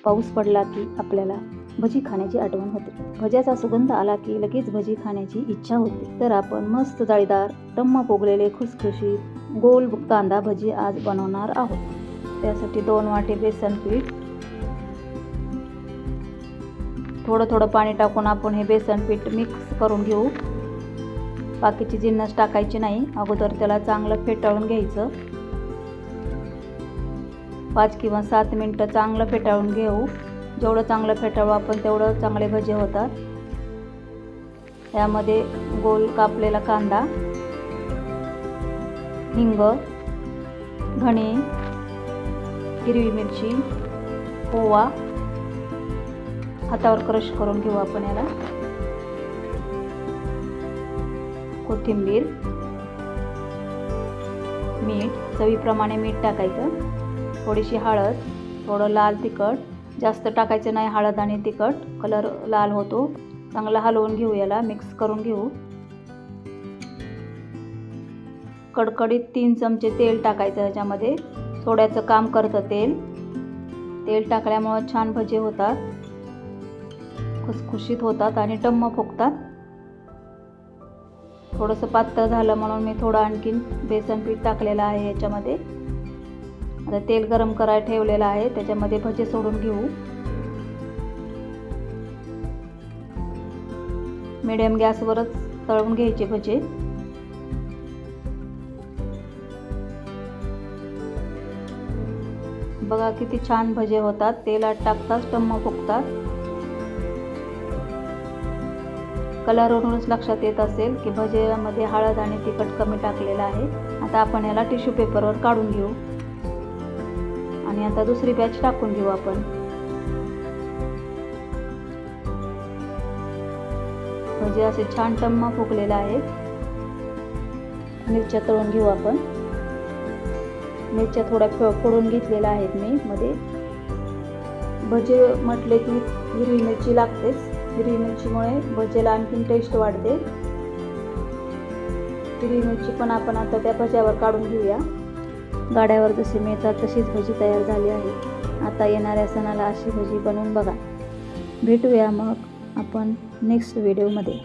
पाऊस पडला की आपल्याला भजी खाण्याची आठवण होते। भज्याचा सुगंध आला की लगेच भजी खाण्याची इच्छा होते। तर आपण मस्त जाळीदार, टम्म फुगलेले, खुसखुशीत गोल कांदा भजी आज बनवणार आहोत। त्यासाठी 2 वाटी बेसन पीठ, थोडं थोडं पाणी टाकून आपण हे बेसन पीठ मिक्स करून घेऊ। बाकीचे जिन्नस टाकायचे नाही, अगोदर त्याला चांगलं फेटाळून घ्यायचं। 5 किंवा 7 मिनिटं चांगलं फेटाळून घेऊ। जेवढं चांगलं फेटाळू आपण तेवढं चांगले भजे होतात। यामध्ये गोल कापलेला कांदा, हिंग, धणे, हिरवी मिरची, ओवा हातावर क्रश करून घेऊ आपण याला, कोथिंबीर, मीठ चवीप्रमाणे मीठ टाकायचं, थोडीशी हळद, थोडं लाल तिखट, जास्त टाकायचं नाही हळद आणि तिखट, कलर लाल होतो। चांगलं हलवून घेऊ, याला मिक्स करून घेऊ। कडकडीत 3 चमचे तेल टाकायचं ह्याच्यामध्ये, सोड्याचं काम करतं तेल। तेल टाकल्यामुळं छान भजे होतात, खुसखुशीत होतात आणि टम्म फुगतात। थोडंसं पातळ झालं म्हणून मी थोडं आणखीन बेसन पीठ टाकलेलं आहे याच्यामध्ये। आता तेल गरम करायला ठेवलेलं आहे, त्याच्यामध्ये भजे सोडून घेऊ। मीडियम गॅसवरच तळून घ्यायचे भजे। बघा किती छान भजे होतात, तेलात टाकताच टम्म फुगतात। कलरवरूनच लक्षात येत असेल की भज्यामध्ये हळद आणि तिखट कमी टाकलेलं आहे। आता आपण याला टिश्यू पेपरवर काढून घेऊ आणि आता दुसरी बॅच टाकून घेऊ आपण। भजे असे छान टम्म फुगलेले आहेत। मिरच्या तळून घेऊ आपण। मिरच्या थोड्या फोडून घेतलेल्या आहेत मी मध्ये। भजे म्हटले की हिरवी मिरची लागतेच, हिरवी मिरचीमुळे भजेला आणखीन टेस्ट वाढते। हिरवी मिरची पण आपण आता त्या भज्यावर काढून घेऊया। गाड्यावर जशी मिळतात तशीच भजी तयार झाली आहे। आता येणाऱ्या सणाला अशी भजी बनवून बघा। भेटूया मग आपण नेक्स्ट व्हिडिओमध्ये।